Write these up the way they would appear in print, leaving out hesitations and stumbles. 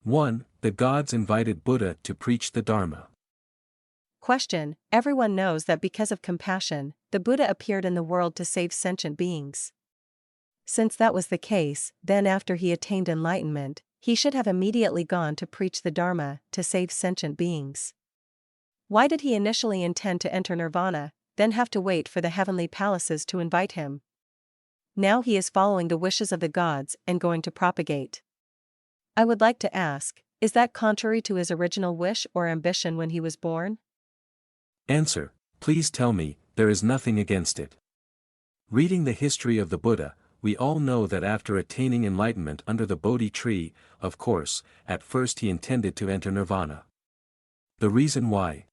1. The gods invited Buddha to preach the Dharma. Question: Everyone knows that because of compassion, the Buddha appeared in the world to save sentient beings. Since that was the case, then after he attained enlightenment, he should have immediately gone to preach the Dharma to save sentient beings. Why did he initially intend to enter nirvana, then have to wait for the heavenly palaces to invite him? Now he is following the wishes of the gods and going to propagate. I would like to ask, is that contrary to his original wish or ambition when he was born? Answer: Please tell me, there is nothing against it. Reading the history of the Buddha, we all know that after attaining enlightenment under the Bodhi tree, of course, at first he intended to enter nirvana. The reason why?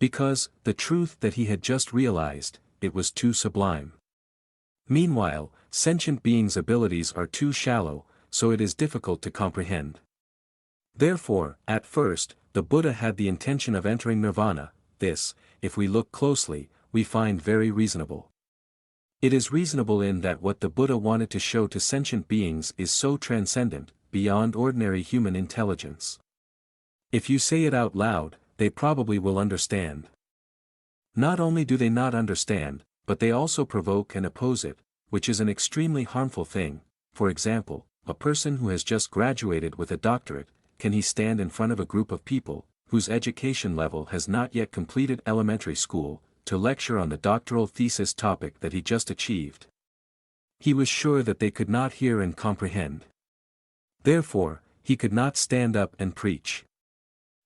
Because, the truth that he had just realized, it was too sublime. Meanwhile, sentient beings' abilities are too shallow, so it is difficult to comprehend. Therefore, at first, the Buddha had the intention of entering nirvana. This, if we look closely, we find very reasonable. It is reasonable in that what the Buddha wanted to show to sentient beings is so transcendent, beyond ordinary human intelligence. If you say it out loud, they probably will understand. Not only do they not understand, but they also provoke and oppose it, which is an extremely harmful thing. For example, a person who has just graduated with a doctorate, can he stand in front of a group of people, whose education level has not yet completed elementary school, to lecture on the doctoral thesis topic that he just achieved? He was sure that they could not hear and comprehend. Therefore, he could not stand up and preach.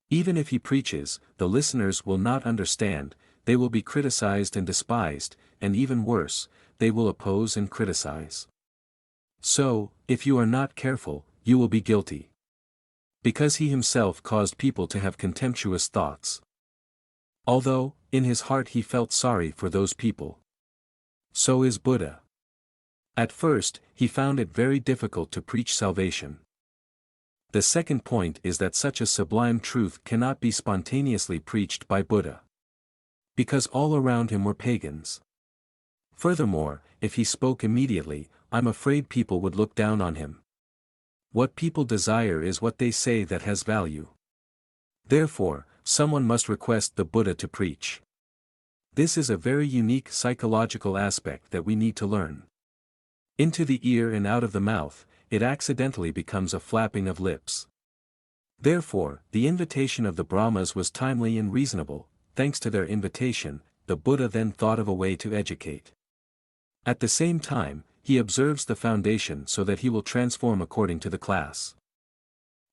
Even if he preaches, the listeners will not understand, they will be criticized and despised, and even worse, they will oppose and criticize. So, if you are not careful, you will be guilty. Because he himself caused people to have contemptuous thoughts. Although, in his heart he felt sorry for those people. So is Buddha. At first, he found it very difficult to preach salvation. The second point is that such a sublime truth cannot be spontaneously preached by Buddha. Because all around him were pagans. Furthermore, if he spoke immediately, I'm afraid people would look down on him. What people desire is what they say that has value. Therefore, someone must request the Buddha to preach. This is a very unique psychological aspect that we need to learn. Into the ear and out of the mouth, it accidentally becomes a flapping of lips. Therefore, the invitation of the Brahmas was timely and reasonable. Thanks to their invitation, the Buddha then thought of a way to educate. At the same time, he observes the foundation so that he will transform according to the class.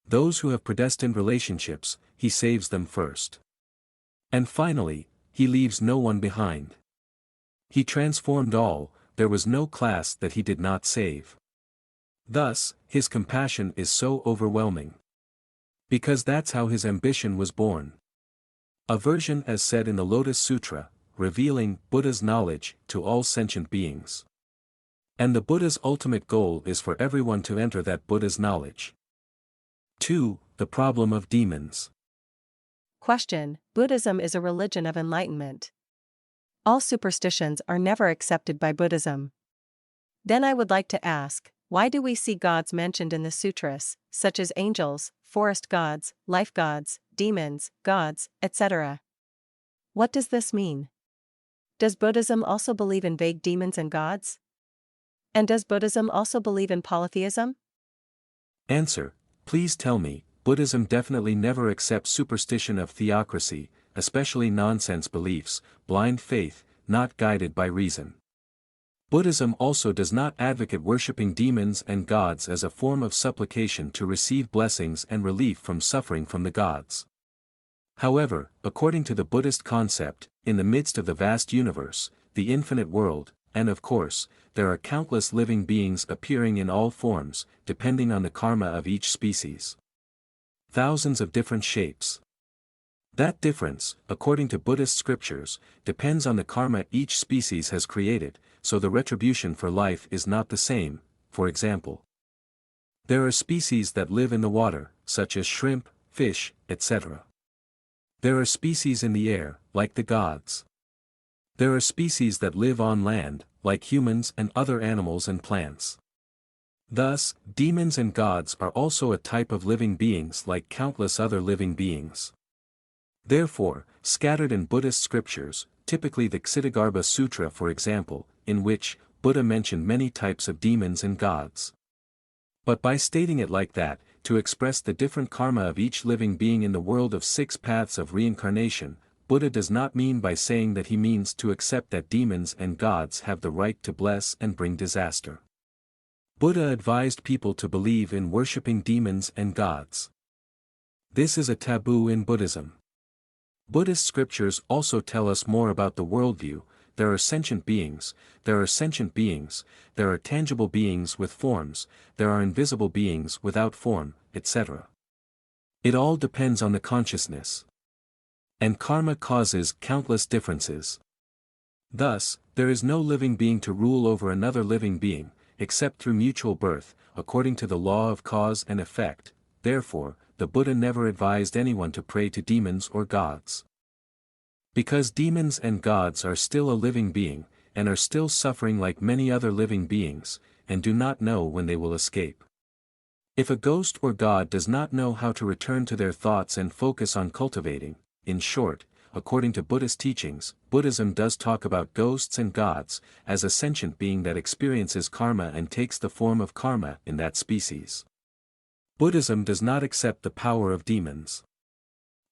Those who have predestined relationships, he saves them first. And finally, he leaves no one behind. He transformed all, there was no class that he did not save. Thus, his compassion is so overwhelming. Because that's how his ambition was born. A version as said in the Lotus Sutra, revealing Buddha's knowledge to all sentient beings. And the Buddha's ultimate goal is for everyone to enter that Buddha's knowledge. 2. The problem of demons. Question: Buddhism is a religion of enlightenment. All superstitions are never accepted by Buddhism. Then I would like to ask, why do we see gods mentioned in the sutras, such as angels, forest gods, life gods, demons, gods, etc.? What does this mean? Does Buddhism also believe in vague demons and gods? And does Buddhism also believe in polytheism? Answer: Please tell me, Buddhism definitely never accepts superstition of theocracy, especially nonsense beliefs, blind faith, not guided by reason. Buddhism also does not advocate worshipping demons and gods as a form of supplication to receive blessings and relief from suffering from the gods. However, according to the Buddhist concept, in the midst of the vast universe, the infinite world, and of course, there are countless living beings appearing in all forms, depending on the karma of each species. Thousands of different shapes. That difference, according to Buddhist scriptures, depends on the karma each species has created, so the retribution for life is not the same. For example, there are species that live in the water, such as shrimp, fish, etc. There are species in the air, like the gods. There are species that live on land, like humans and other animals and plants. Thus, demons and gods are also a type of living beings like countless other living beings. Therefore, scattered in Buddhist scriptures, typically the Ksitigarbha Sutra for example, in which Buddha mentioned many types of demons and gods. But by stating it like that, to express the different karma of each living being in the world of 6 paths of reincarnation, Buddha does not mean by saying that he means to accept that demons and gods have the right to bless and bring disaster. Buddha advised people to believe in worshipping demons and gods. This is a taboo in Buddhism. Buddhist scriptures also tell us more about the worldview. There are sentient beings, there are tangible beings with forms, there are invisible beings without form, etc. It all depends on the consciousness. And karma causes countless differences. Thus, there is no living being to rule over another living being, except through mutual birth, according to the law of cause and effect. Therefore, the Buddha never advised anyone to pray to demons or gods. Because demons and gods are still a living being, and are still suffering like many other living beings, and do not know when they will escape. If a ghost or god does not know how to return to their thoughts and focus on cultivating, in short, according to Buddhist teachings, Buddhism does talk about ghosts and gods, as a sentient being that experiences karma and takes the form of karma in that species. Buddhism does not accept the power of demons.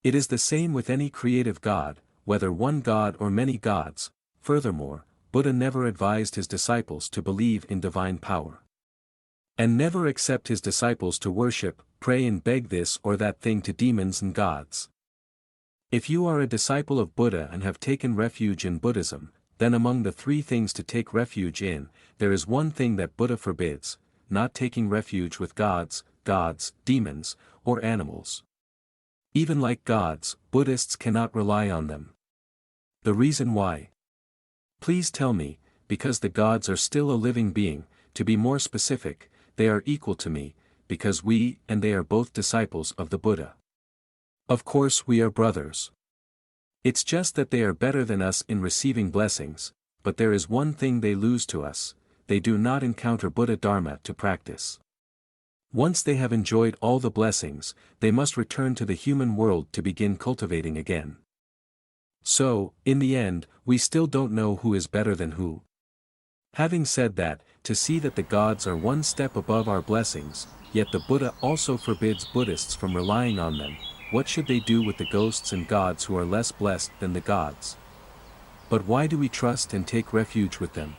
It is the same with any creative god, whether one god or many gods. Furthermore, Buddha never advised his disciples to believe in divine power. And never accept his disciples to worship, pray and beg this or that thing to demons and gods. If you are a disciple of Buddha and have taken refuge in Buddhism, then among the 3 things to take refuge in, there is one thing that Buddha forbids: not taking refuge with gods, demons, or animals. Even like gods, Buddhists cannot rely on them. The reason why? Please tell me. Because the gods are still a living being. To be more specific, they are equal to me, because we and they are both disciples of the Buddha. Of course we are brothers. It's just that they are better than us in receiving blessings, but there is one thing they lose to us: they do not encounter Buddha Dharma to practice. Once they have enjoyed all the blessings, they must return to the human world to begin cultivating again. So, in the end, we still don't know who is better than who. Having said that, to see that the gods are one step above our blessings, yet the Buddha also forbids Buddhists from relying on them, what should they do with the ghosts and gods who are less blessed than the gods? But why do we trust and take refuge with them?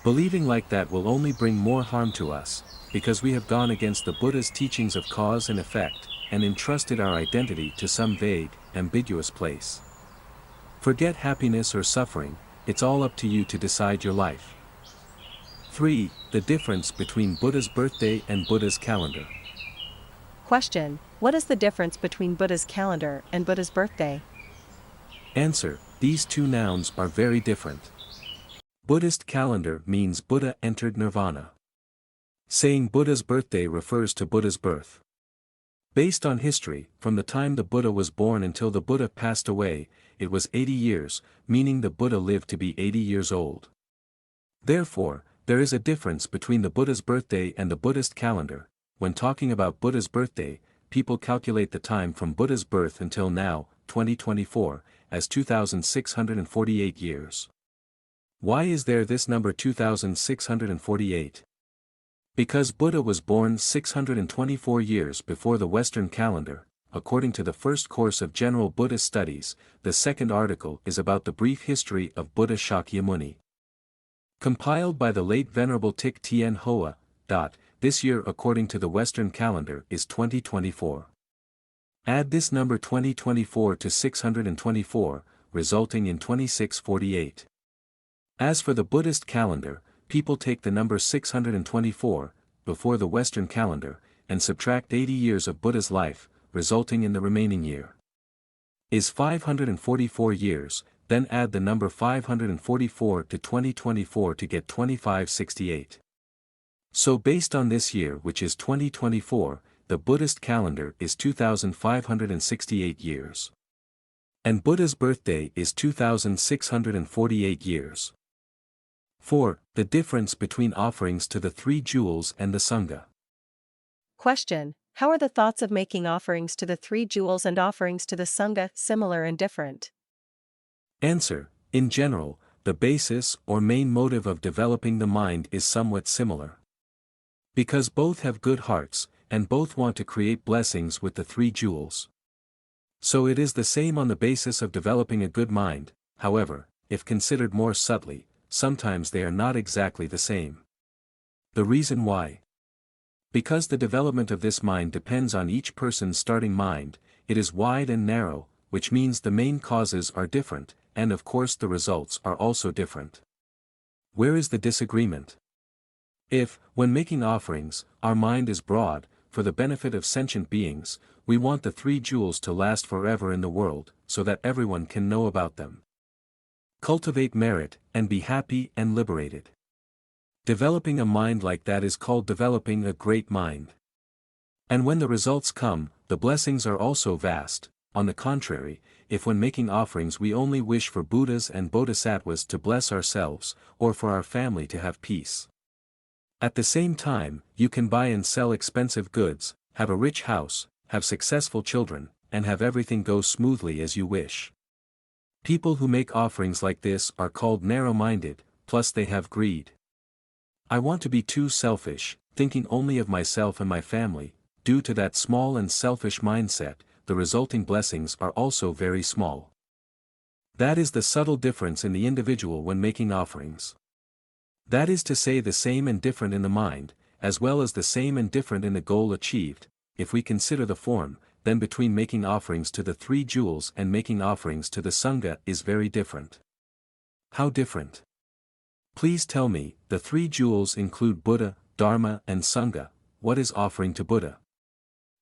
Believing like that will only bring more harm to us, because we have gone against the Buddha's teachings of cause and effect, and entrusted our identity to some vague, ambiguous place. Forget happiness or suffering, it's all up to you to decide your life. 3. The difference between Buddha's birthday and Buddha's calendar. Question: what is the difference between Buddha's calendar and Buddha's birthday? Answer: these 2 nouns are very different. Buddhist calendar means Buddha entered nirvana. Saying Buddha's birthday refers to Buddha's birth. Based on history, from the time the Buddha was born until the Buddha passed away, it was 80 years, meaning the Buddha lived to be 80 years old. Therefore, there is a difference between the Buddha's birthday and the Buddhist calendar. When talking about Buddha's birthday, people calculate the time from Buddha's birth until now, 2024, as 2,648 years. Why is there this number 2,648? Because Buddha was born 624 years before the Western calendar. According to the first course of General Buddhist Studies, the second article is about the brief history of Buddha Shakyamuni. Compiled by the late Venerable Thich Tien Hoa. This year according to the Western calendar is 2024. Add this number 2024 to 624, resulting in 2648. As for the Buddhist calendar, people take the number 624, before the Western calendar, and subtract 80 years of Buddha's life, resulting in the remaining year is 544 years, then add the number 544 to 2024 to get 2568. So based on this year, which is 2024, the Buddhist calendar is 2,568 years. And Buddha's birthday is 2,648 years. 4. The difference between offerings to the three jewels and the Sangha. Question: How are the thoughts of making offerings to the three jewels and offerings to the Sangha similar and different? Answer: In general, the basis or main motive of developing the mind is somewhat similar. Because both have good hearts, and both want to create blessings with the three jewels. So it is the same on the basis of developing a good mind. However, if considered more subtly, sometimes they are not exactly the same. The reason why? Because the development of this mind depends on each person's starting mind, it is wide and narrow, which means the main causes are different, and of course the results are also different. Where is the disagreement? If, when making offerings, our mind is broad, for the benefit of sentient beings, we want the three jewels to last forever in the world, so that everyone can know about them. Cultivate merit, and be happy and liberated. Developing a mind like that is called developing a great mind. And when the results come, the blessings are also vast. On the contrary, if when making offerings we only wish for Buddhas and Bodhisattvas to bless ourselves, or for our family to have peace. At the same time, you can buy and sell expensive goods, have a rich house, have successful children, and have everything go smoothly as you wish. People who make offerings like this are called narrow-minded, plus they have greed. I want to be too selfish, thinking only of myself and my family. Due to that small and selfish mindset, the resulting blessings are also very small. That is the subtle difference in the individual when making offerings. That is to say, the same and different in the mind, as well as the same and different in the goal achieved. If we consider the form, then between making offerings to the three jewels and making offerings to the Sangha is very different. How different? Please tell me. The three jewels include Buddha, Dharma and Sangha. What is offering to Buddha?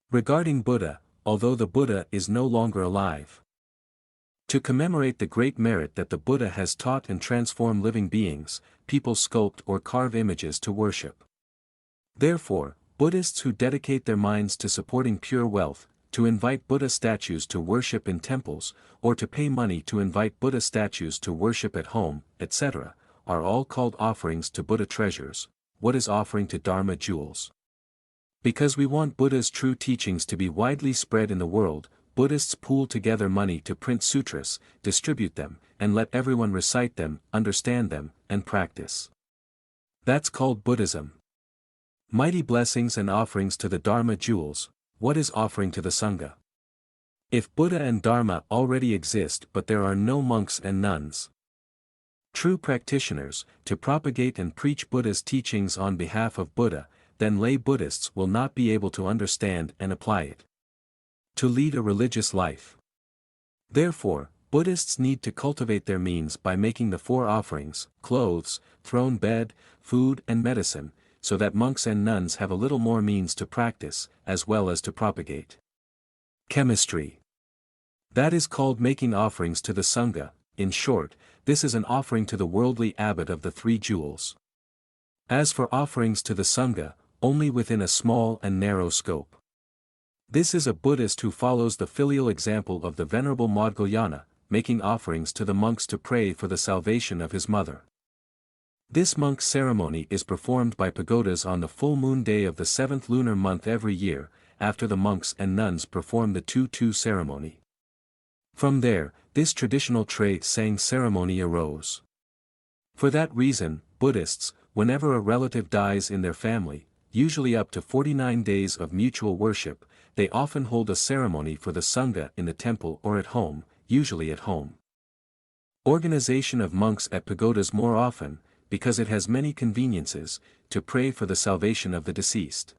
Regarding Buddha, although the Buddha is no longer alive, to commemorate the great merit that the Buddha has taught and transformed living beings, people sculpt or carve images to worship. Therefore, Buddhists who dedicate their minds to supporting pure wealth, to invite Buddha statues to worship in temples, or to pay money to invite Buddha statues to worship at home, etc., are all called offerings to Buddha treasures. What is offering to Dharma jewels? Because we want Buddha's true teachings to be widely spread in the world, Buddhists pool together money to print sutras, distribute them, and let everyone recite them, understand them, and practice. That's called Buddhism. Mighty blessings and offerings to the Dharma jewels. What is offering to the Sangha? If Buddha and Dharma already exist but there are no monks and nuns, true practitioners, to propagate and preach Buddha's teachings on behalf of Buddha, then lay Buddhists will not be able to understand and apply it. To lead a religious life. Therefore, Buddhists need to cultivate their means by making the four offerings: clothes, throne bed, food and medicine, so that monks and nuns have a little more means to practice, as well as to propagate. Chemistry. That is called making offerings to the Sangha. In short, this is an offering to the worldly abbot of the three jewels. As for offerings to the Sangha, only within a small and narrow scope. This is a Buddhist who follows the filial example of the Venerable Maudgalyana, making offerings to the monks to pray for the salvation of his mother. This monk ceremony is performed by pagodas on the full moon day of the 7th lunar month every year, after the monks and nuns perform the tu-tu ceremony. From there, this traditional Tre Sang ceremony arose. For that reason, Buddhists, whenever a relative dies in their family, usually up to 49 days of mutual worship, they often hold a ceremony for the Sangha in the temple or at home, usually at home. Organization of monks at pagodas more often, because it has many conveniences, to pray for the salvation of the deceased.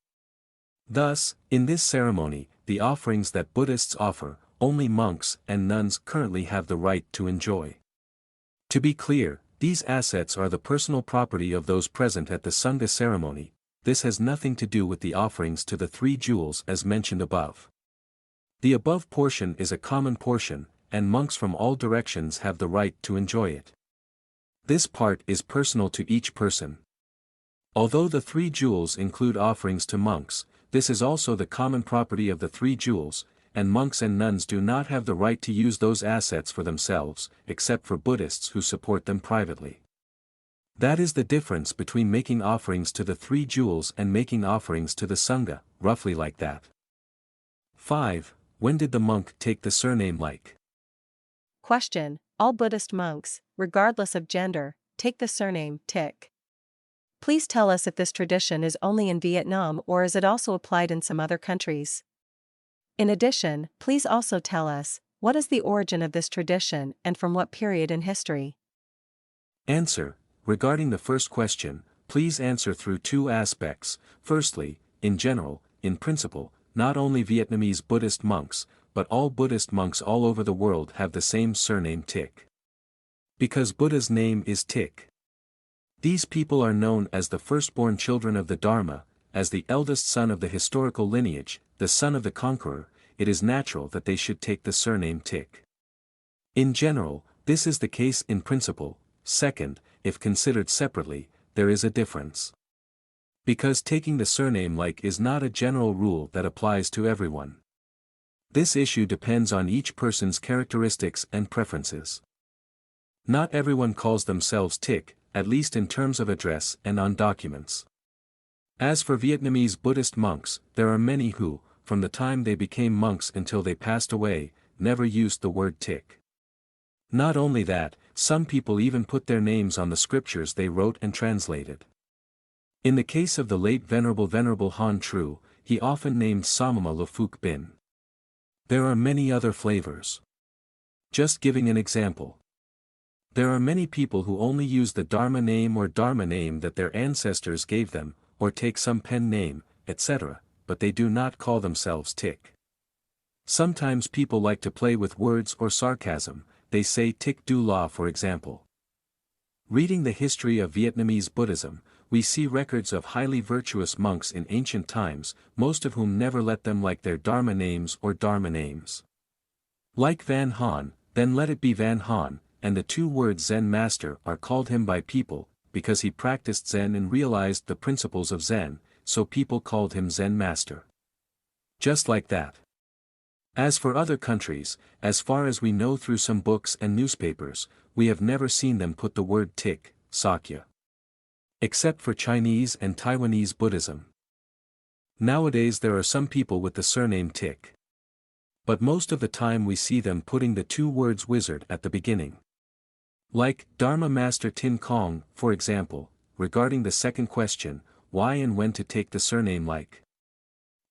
Thus, in this ceremony, the offerings that Buddhists offer, only monks and nuns currently have the right to enjoy. To be clear, these assets are the personal property of those present at the Sangha ceremony. This has nothing to do with the offerings to the three jewels as mentioned above. The above portion is a common portion, and monks from all directions have the right to enjoy it. This part is personal to each person. Although the three jewels include offerings to monks, this is also the common property of the three jewels, and monks and nuns do not have the right to use those assets for themselves, except for Buddhists who support them privately. That is the difference between making offerings to the three jewels and making offerings to the Sangha, roughly like that. 5. When did the monk take the surname like? Question: all Buddhist monks, regardless of gender, take the surname Tik. Please tell us if this tradition is only in Vietnam or is it also applied in some other countries. In addition, please also tell us, what is the origin of this tradition and from what period in history? Answer: regarding the first question, please answer through two aspects. Firstly, in general, in principle, not only Vietnamese Buddhist monks, but all Buddhist monks all over the world have the same surname Tik. Because Buddha's name is Tik. These people are known as the firstborn children of the Dharma, as the eldest son of the historical lineage, the son of the conqueror. It is natural that they should take the surname Tik. In general, this is the case in principle. Second, if considered separately, there is a difference. Because taking the surname like is not a general rule that applies to everyone. This issue depends on each person's characteristics and preferences. Not everyone calls themselves Tik, at least in terms of address and on documents. As for Vietnamese Buddhist monks, there are many who, from the time they became monks until they passed away, never used the word Tik. Not only that, some people even put their names on the scriptures they wrote and translated. In the case of the late Venerable Han Tru, he often named Samama Lufuk Bin. There are many other flavors. Just giving an example. There are many people who only use the Dharma name or Dharma name that their ancestors gave them, or take some pen name, etc., but they do not call themselves Tik. Sometimes people like to play with words or sarcasm. They say Tik Du La, for example. Reading the history of Vietnamese Buddhism, we see records of highly virtuous monks in ancient times, most of whom never let them like their Dharma names or Dharma names. Like Van Han, then let it be Van Han, and the two words Zen master are called him by people, because he practiced Zen and realized the principles of Zen, so people called him Zen master. Just like that. As for other countries, as far as we know through some books and newspapers, we have never seen them put the word Tik, Sakya. Except for Chinese and Taiwanese Buddhism. Nowadays there are some people with the surname Tik. But most of the time we see them putting the two words wizard at the beginning. Like Dharma Master Tin Kong, for example, regarding the second question, why and when to take the surname like.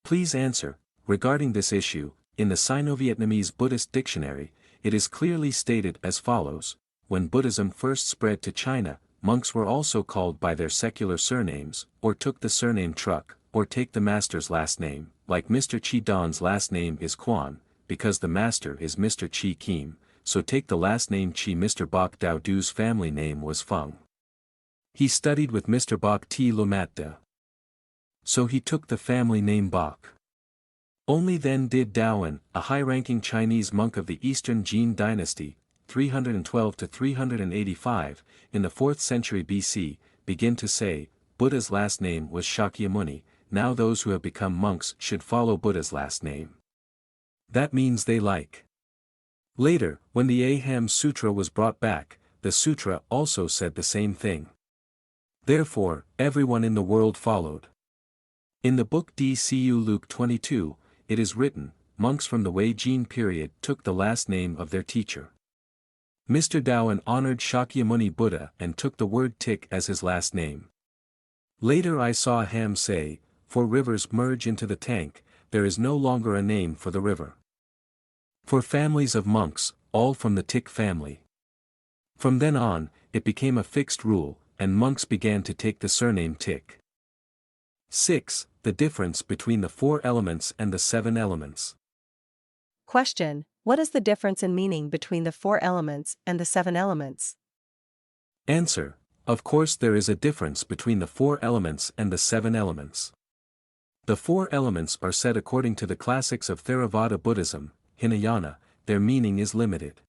Please answer, regarding this issue, in the Sino-Vietnamese Buddhist dictionary, it is clearly stated as follows: when Buddhism first spread to China, monks were also called by their secular surnames, or took the surname Truck, or take the master's last name, like Mr. Chi Don's last name is Quan, because the master is Mr. Chi Kim, so take the last name Chi. Mr. Bok Dao Du's family name was Feng. He studied with Mr. Bok T. Lumat De. So he took the family name Bok. Only then did Daoan, a high-ranking Chinese monk of the Eastern Jin dynasty, 312 to 385, in the 4th century BC, begin to say, Buddha's last name was Shakyamuni, now those who have become monks should follow Buddha's last name. That means they like. Later, when the Aham Sutra was brought back, the sutra also said the same thing. Therefore, everyone in the world followed. In the book DCU Luke 22, it is written, monks from the Wei Jin period took the last name of their teacher. Mr. Daoan honored Shakyamuni Buddha and took the word Tik as his last name. Later I saw Ham say, for rivers merge into the tank, there is no longer a name for the river. For families of monks, all from the Tik family. From then on, it became a fixed rule, and monks began to take the surname Tik. 6. The difference between the 4 elements and the 7 elements. Question: what is the difference in meaning between the 4 elements and the 7 elements? Answer: of course there is a difference between the 4 elements and the 7 elements. The 4 elements are said according to the classics of Theravada Buddhism, Hinayana, their meaning is limited.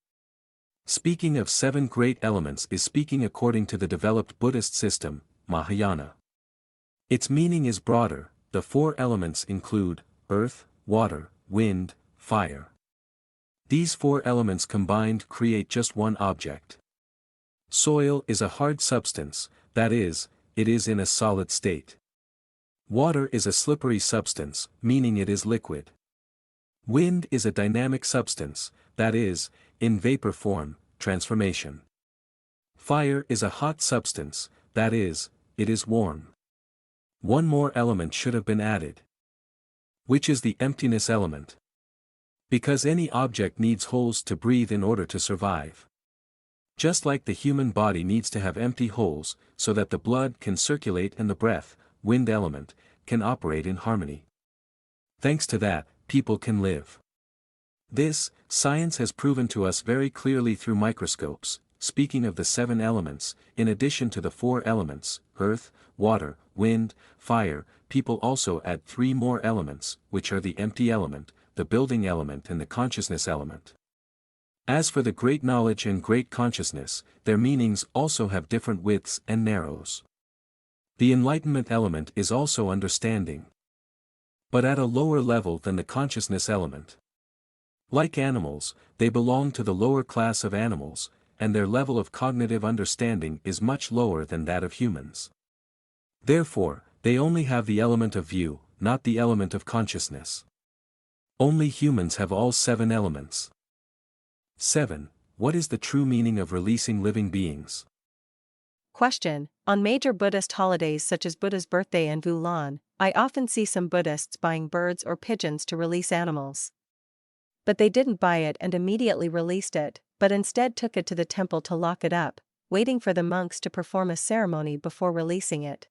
Speaking of 7 great elements is speaking according to the developed Buddhist system, Mahayana. Its meaning is broader. The 4 elements include earth, water, wind, fire. These 4 elements combined create just one object. Soil is a hard substance, that is, it is in a solid state. Water is a slippery substance, meaning it is liquid. Wind is a dynamic substance, that is, in vapor form, transformation. Fire is a hot substance, that is, it is warm. One more element should have been added, which is the emptiness element. Because any object needs holes to breathe in order to survive. Just like the human body needs to have empty holes, so that the blood can circulate and the breath, wind element, can operate in harmony. Thanks to that, people can live. This, science has proven to us very clearly through microscopes. Speaking of the 7 elements, in addition to the 4 elements, earth, water, wind, fire, people also add 3 more elements, which are the empty element, the building element and the consciousness element. As for the great knowledge and great consciousness, their meanings also have different widths and narrows. The enlightenment element is also understanding, but at a lower level than the consciousness element. Like animals, they belong to the lower class of animals, and their level of cognitive understanding is much lower than that of humans. Therefore, they only have the element of view, not the element of consciousness. Only humans have all 7 elements. 7. What is the true meaning of releasing living beings? Question: On major Buddhist holidays such as Buddha's birthday and Vu Lan, I often see some Buddhists buying birds or pigeons to release animals. But they didn't buy it and immediately released it, but instead took it to the temple to lock it up, waiting for the monks to perform a ceremony before releasing it.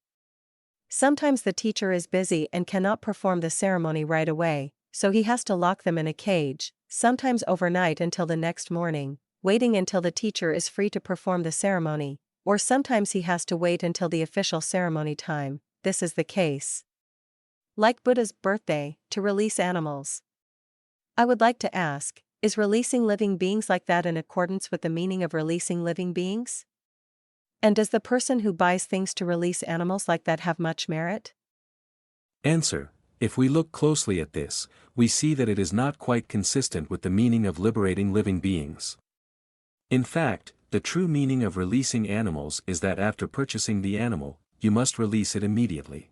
Sometimes the teacher is busy and cannot perform the ceremony right away, so he has to lock them in a cage, sometimes overnight until the next morning, waiting until the teacher is free to perform the ceremony, or sometimes he has to wait until the official ceremony time. This is the case, like Buddha's birthday, to release animals. I would like to ask, is releasing living beings like that in accordance with the meaning of releasing living beings? And does the person who buys things to release animals like that have much merit? Answer: If we look closely at this, we see that it is not quite consistent with the meaning of liberating living beings. In fact, the true meaning of releasing animals is that after purchasing the animal, you must release it immediately.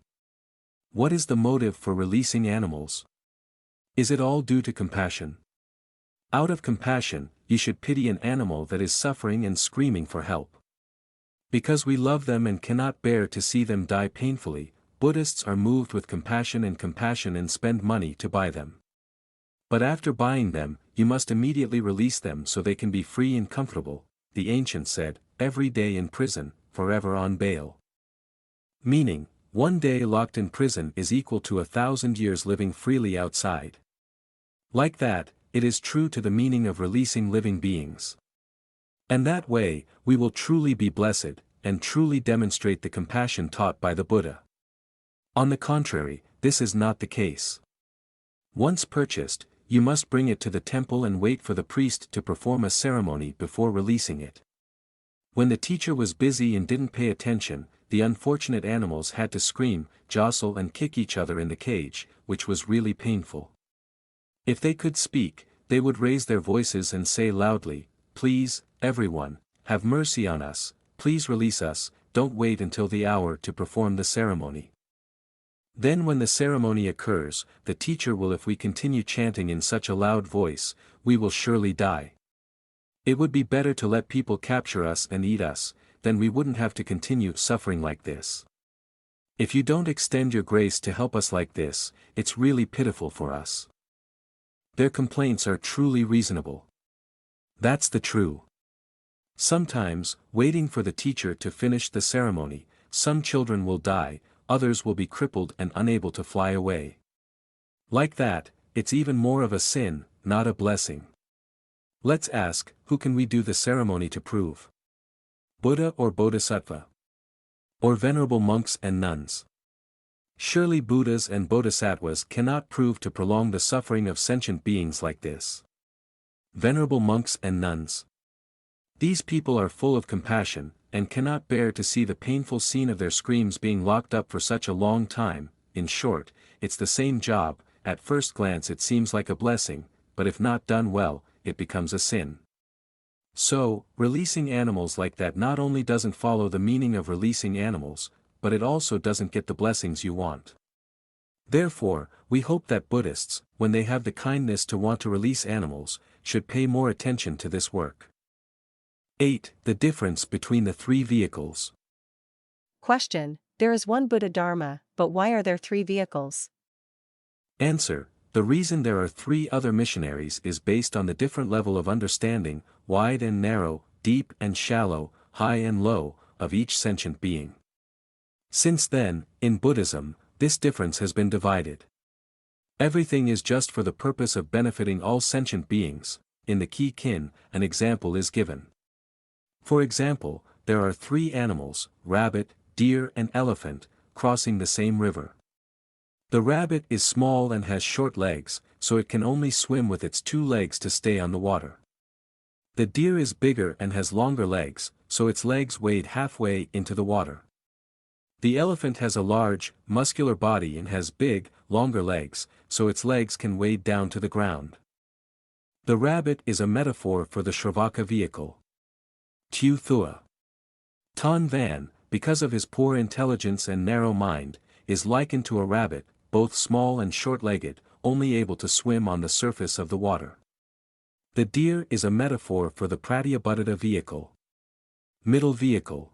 What is the motive for releasing animals? Is it all due to compassion? Out of compassion, you should pity an animal that is suffering and screaming for help. Because we love them and cannot bear to see them die painfully, Buddhists are moved with compassion and spend money to buy them. But after buying them, you must immediately release them so they can be free and comfortable, the ancients said, every day in prison, forever on bail. Meaning, one day locked in prison is equal to 1,000 years living freely outside. Like that, it is true to the meaning of releasing living beings. And that way, we will truly be blessed, and truly demonstrate the compassion taught by the Buddha. On the contrary, this is not the case. Once purchased, you must bring it to the temple and wait for the priest to perform a ceremony before releasing it. When the teacher was busy and didn't pay attention, the unfortunate animals had to scream, jostle and kick each other in the cage, which was really painful. If they could speak, they would raise their voices and say loudly, "Please, everyone, have mercy on us, please release us, don't wait until the hour to perform the ceremony." Then when the ceremony occurs, the teacher will, if we continue chanting in such a loud voice, we will surely die. It would be better to let people capture us and eat us, then we wouldn't have to continue suffering like this. If you don't extend your grace to help us like this, it's really pitiful for us. Their complaints are truly reasonable. That's the true. Sometimes, waiting for the teacher to finish the ceremony, some children will die, others will be crippled and unable to fly away. Like that, it's even more of a sin, not a blessing. Let's ask, who can we do the ceremony to prove? Buddha or Bodhisattva? Or venerable monks and nuns? Surely Buddhas and Bodhisattvas cannot prove to prolong the suffering of sentient beings like this. Venerable monks and nuns. These people are full of compassion, and cannot bear to see the painful scene of their screams being locked up for such a long time. In short, it's the same job. At first glance it seems like a blessing, but if not done well, it becomes a sin. So, releasing animals like that not only doesn't follow the meaning of releasing animals, but it also doesn't get the blessings you want. Therefore, we hope that Buddhists, when they have the kindness to want to release animals, should pay more attention to this work. 8. The difference between the three vehicles. Question: There is one Buddha Dharma, but why are there three vehicles? Answer: The reason there are three other missionaries is based on the different level of understanding, wide and narrow, deep and shallow, high and low, of each sentient being. Since then, in Buddhism, this difference has been divided. Everything is just for the purpose of benefiting all sentient beings. In the Ki Kin, an example is given. For example, there are three animals, rabbit, deer and elephant, crossing the same river. The rabbit is small and has short legs, so it can only swim with its two legs to stay on the water. The deer is bigger and has longer legs, so its legs wade halfway into the water. The elephant has a large, muscular body and has big, longer legs, so its legs can wade down to the ground. The rabbit is a metaphor for the Shravaka vehicle. Tu Thua. Tan Van, because of his poor intelligence and narrow mind, is likened to a rabbit, both small and short-legged, only able to swim on the surface of the water. The deer is a metaphor for the Pratyabuddhata vehicle. Middle vehicle.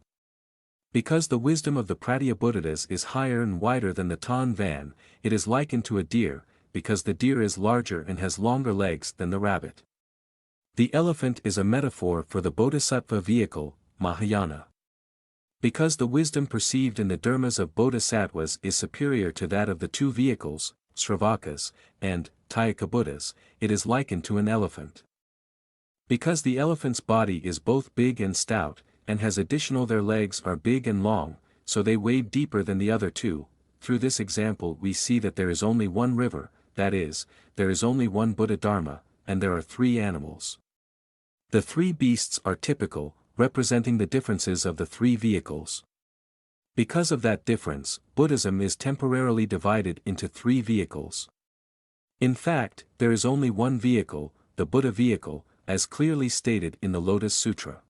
Because the wisdom of the Pratyabuddhatas is higher and wider than the Tan Van, it is likened to a deer, because the deer is larger and has longer legs than the rabbit. The elephant is a metaphor for the Bodhisattva vehicle, Mahayana. Because the wisdom perceived in the dharmas of Bodhisattvas is superior to that of the two vehicles, Sravakas, and Tyakabuddhas, it is likened to an elephant. Because the elephant's body is both big and stout, and has additional their legs are big and long, so they wade deeper than the other two. Through this example we see that there is only one river, that is, there is only one Buddha Dharma, and there are three animals. The three beasts are typical, representing the differences of the three vehicles. Because of that difference, Buddhism is temporarily divided into three vehicles. In fact, there is only one vehicle, the Buddha vehicle, as clearly stated in the Lotus Sutra.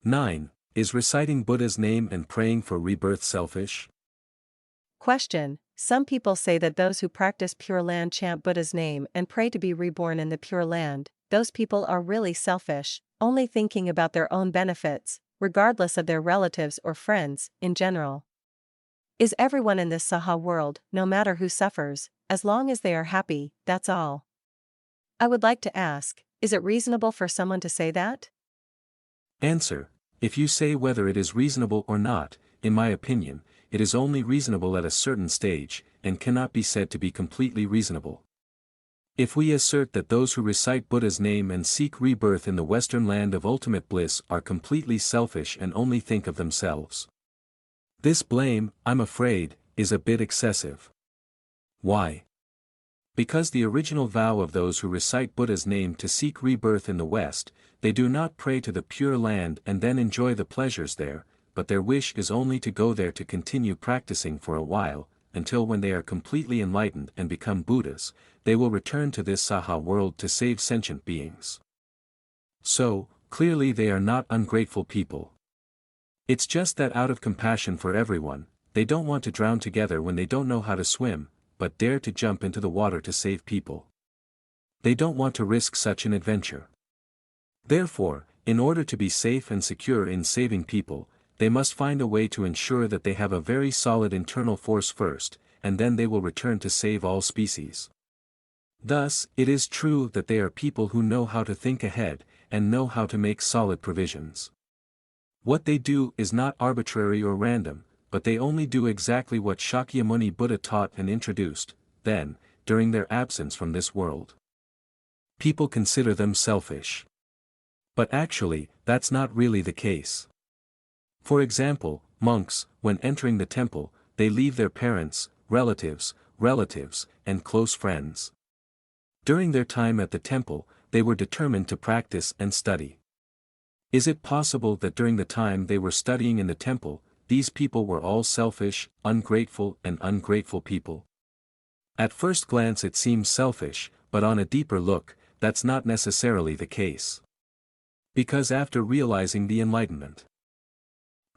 9. Is reciting Buddha's name and praying for rebirth selfish? Question: Some people say that those who practice Pure Land chant Buddha's name and pray to be reborn in the Pure Land, those people are really selfish, only thinking about their own benefits, regardless of their relatives or friends, in general. Is everyone in this Saha world, no matter who suffers, as long as they are happy, that's all? I would like to ask, is it reasonable for someone to say that? Answer: If you say whether it is reasonable or not, in my opinion, it is only reasonable at a certain stage, and cannot be said to be completely reasonable. If we assert that those who recite Buddha's name and seek rebirth in the Western land of ultimate bliss are completely selfish and only think of themselves, this blame, I'm afraid, is a bit excessive. Why? Because the original vow of those who recite Buddha's name to seek rebirth in the West, they do not pray to the Pure Land and then enjoy the pleasures there, but their wish is only to go there to continue practicing for a while, until when they are completely enlightened and become Buddhas, they will return to this Saha world to save sentient beings. So, clearly they are not ungrateful people. It's just that out of compassion for everyone, they don't want to drown together when they don't know how to swim, but dare to jump into the water to save people. They don't want to risk such an adventure. Therefore, in order to be safe and secure in saving people, they must find a way to ensure that they have a very solid internal force first, and then they will return to save all species. Thus, it is true that they are people who know how to think ahead, and know how to make solid provisions. What they do is not arbitrary or random, but they only do exactly what Shakyamuni Buddha taught and introduced, then, during their absence from this world. People consider them selfish. But actually, that's not really the case. For example, monks, when entering the temple, they leave their parents, relatives, and close friends. During their time at the temple, they were determined to practice and study. Is it possible that during the time they were studying in the temple, these people were all selfish, ungrateful people? At first glance it seems selfish, but on a deeper look, that's not necessarily the case. Because after realizing the Enlightenment,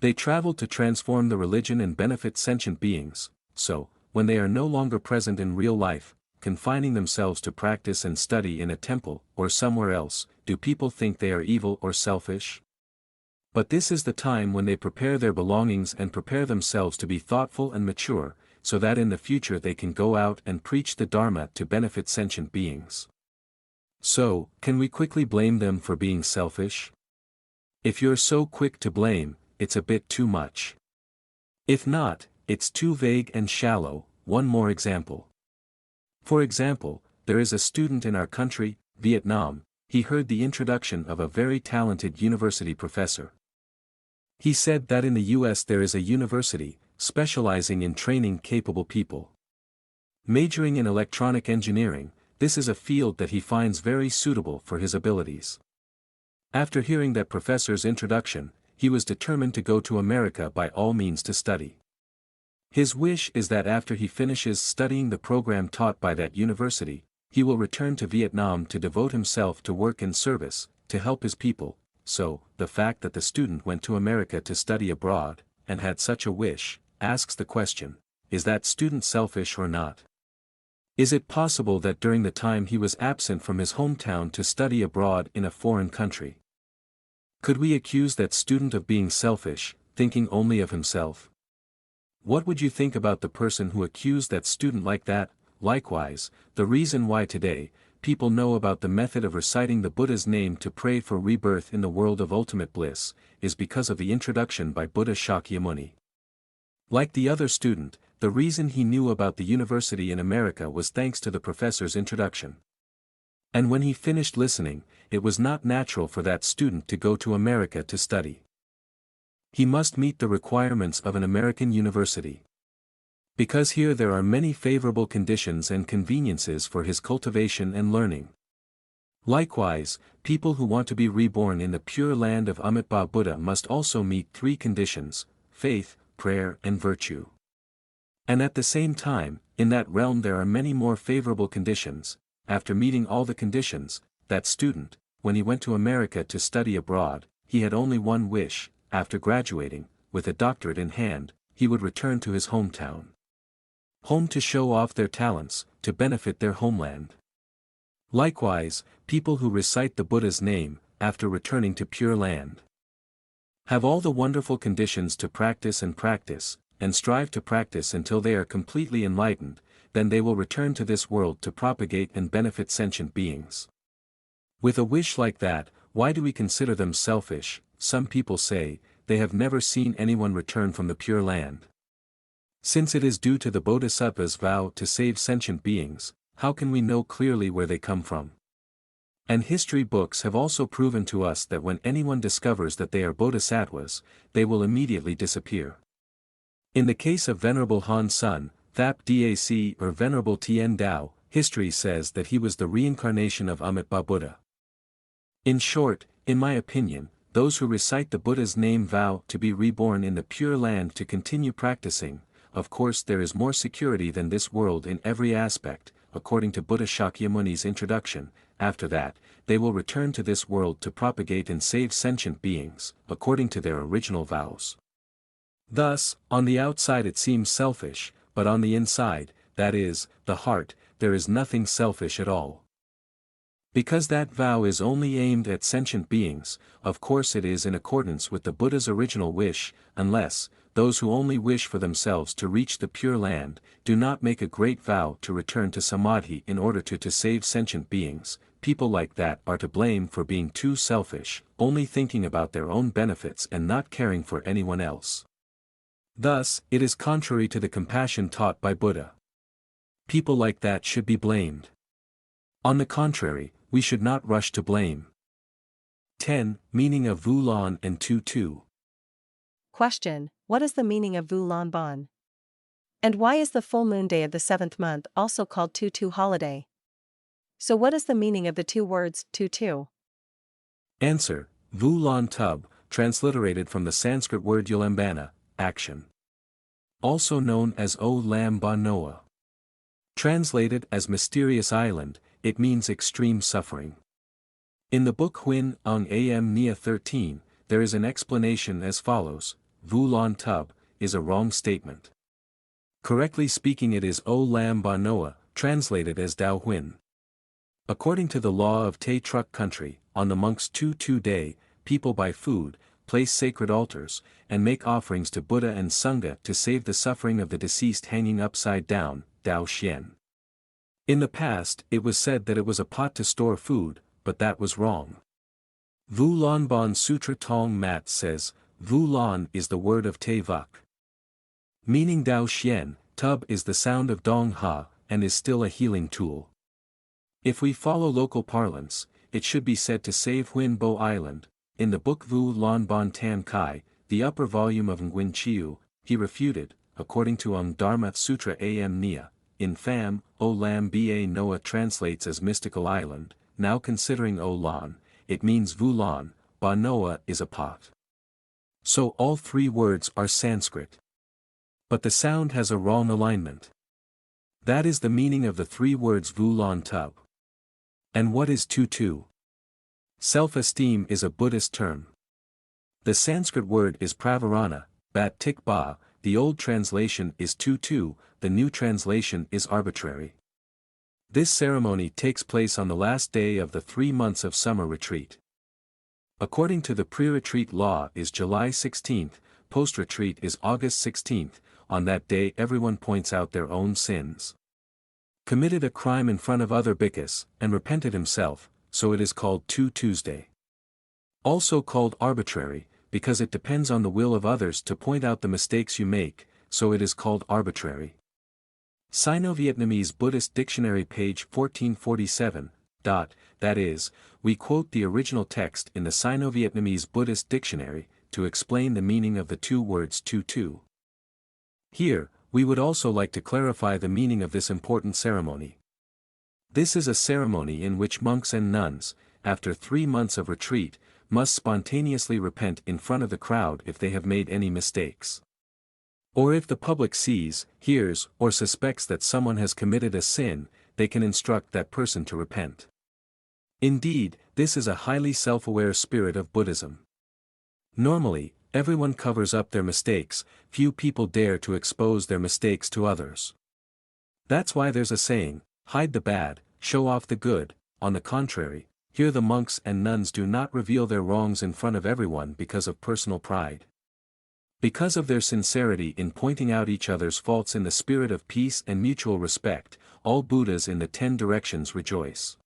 they traveled to transform the religion and benefit sentient beings, so, when they are no longer present in real life, confining themselves to practice and study in a temple or somewhere else, do people think they are evil or selfish? But this is the time when they prepare their belongings and prepare themselves to be thoughtful and mature, so that in the future they can go out and preach the Dharma to benefit sentient beings. So, can we quickly blame them for being selfish? If you're so quick to blame, it's a bit too much. If not, it's too vague and shallow. One more example. For example, there is a student in our country, Vietnam. He heard the introduction of a very talented university professor. He said that in the US there is a university, specializing in training capable people. Majoring in electronic engineering, this is a field that he finds very suitable for his abilities. After hearing that professor's introduction, he was determined to go to America by all means to study. His wish is that after he finishes studying the program taught by that university, he will return to Vietnam to devote himself to work and service, to help his people. So, the fact that the student went to America to study abroad, and had such a wish, asks the question, is that student selfish or not? Is it possible that during the time he was absent from his hometown to study abroad in a foreign country, could we accuse that student of being selfish, thinking only of himself? What would you think about the person who accused that student like that? Likewise, the reason why today, people know about the method of reciting the Buddha's name to pray for rebirth in the world of ultimate bliss, is because of the introduction by Buddha Shakyamuni. Like the other student, the reason he knew about the university in America was thanks to the professor's introduction. And when he finished listening, it was not natural for that student to go to America to study. He must meet the requirements of an American university. Because here there are many favorable conditions and conveniences for his cultivation and learning. Likewise, people who want to be reborn in the pure land of Amitabha Buddha must also meet three conditions: faith, prayer and virtue. And at the same time, in that realm there are many more favorable conditions. After meeting all the conditions, that student, when he went to America to study abroad, he had only one wish: after graduating, with a doctorate in hand, he would return to his hometown. Home to show off their talents, to benefit their homeland. Likewise, people who recite the Buddha's name, after returning to Pure Land, have all the wonderful conditions to practice, and strive to practice until they are completely enlightened, then they will return to this world to propagate and benefit sentient beings. With a wish like that, why do we consider them selfish? Some people say, they have never seen anyone return from the Pure Land. Since it is due to the Bodhisattvas' vow to save sentient beings, how can we know clearly where they come from? And history books have also proven to us that when anyone discovers that they are Bodhisattvas, they will immediately disappear. In the case of Venerable Han Sun, Thap Dac or Venerable Tien Dao, history says that he was the reincarnation of Amitabha Buddha. In short, in my opinion, those who recite the Buddha's name vow to be reborn in the Pure Land to continue practicing. Of course there is more security than this world in every aspect, according to Buddha Shakyamuni's introduction. After that, they will return to this world to propagate and save sentient beings, according to their original vows. Thus, on the outside it seems selfish, but on the inside, that is, the heart, there is nothing selfish at all. Because that vow is only aimed at sentient beings, of course it is in accordance with the Buddha's original wish, unless, those who only wish for themselves to reach the Pure Land, do not make a great vow to return to Samadhi in order to save sentient beings. People like that are to blame for being too selfish, only thinking about their own benefits and not caring for anyone else. Thus, it is contrary to the compassion taught by Buddha. People like that should be blamed. On the contrary, we should not rush to blame. 10. Meaning of Vu Lan and Tu Tu. Question: What is the meaning of Vu Lan Bon? And why is the full moon day of the 7th month also called Tu Tu holiday? So what is the meaning of the two words, Tu Tu? Answer: Vu Lan Tub, transliterated from the Sanskrit word Yulambana, action. Also known as O Lam Ba Noa. Translated as mysterious island, it means extreme suffering. In the book Huin Ang Am Nia 13, there is an explanation as follows: Vu Lan Tub is a wrong statement. Correctly speaking, it is O Lam Ba Noa, translated as Dao Huin. According to the law of Tay Truck country, on the monk's Tu day, people buy food, place sacred altars, and make offerings to Buddha and Sangha to save the suffering of the deceased hanging upside down, Dao Xian. In the past, it was said that it was a pot to store food, but that was wrong. Vu Lan Bon Sutra Tong Mat says, Vu Lan is the word of Te Vuk. Meaning Dao Xian, tub is the sound of Dong Ha, and is still a healing tool. If we follow local parlance, it should be said to save Huin Bo Island. In the book Vu Lan Bon Tan Kai, the upper volume of Nguyen Chiu, he refuted, according to Dharma Sutra Am Nia, in Pham, O Lam Ba Noa translates as mystical island. Now considering O Lan, it means Vu Lan, Ba Noa is a pot. So all three words are Sanskrit. But the sound has a wrong alignment. That is the meaning of the three words Vu Lan Tub. And what is Tu? Self-esteem is a Buddhist term. The Sanskrit word is pravarana, bat tik ba, the old translation is Tu, the new translation is arbitrary. This ceremony takes place on the last day of the 3 months of summer retreat. According to the pre-retreat law is July 16th, post-retreat is August 16th, on that day everyone points out their own sins. Committed a crime in front of other bhikkhus, and repented himself, so it is called Tuesday. Also called arbitrary, because it depends on the will of others to point out the mistakes you make, so it is called arbitrary. Sino-Vietnamese Buddhist Dictionary page 1447, that is, we quote the original text in the Sino-Vietnamese Buddhist Dictionary, to explain the meaning of the two words Tu. Here, we would also like to clarify the meaning of this important ceremony. This is a ceremony in which monks and nuns, after 3 months of retreat, must spontaneously repent in front of the crowd if they have made any mistakes. Or if the public sees, hears, or suspects that someone has committed a sin, they can instruct that person to repent. Indeed, this is a highly self-aware spirit of Buddhism. Normally, everyone covers up their mistakes, few people dare to expose their mistakes to others. That's why there's a saying, hide the bad, show off the good. On the contrary, here the monks and nuns do not reveal their wrongs in front of everyone because of personal pride. Because of their sincerity in pointing out each other's faults in the spirit of peace and mutual respect, all Buddhas in the 10 directions rejoice.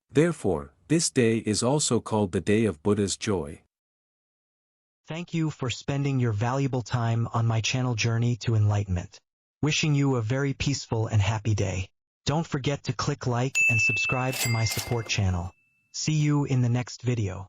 Therefore, this day is also called the Day of Buddha's Joy. Thank you for spending your valuable time on my channel journey to enlightenment. Wishing you a very peaceful and happy day. Don't forget to click like and subscribe to my support channel. See you in the next video.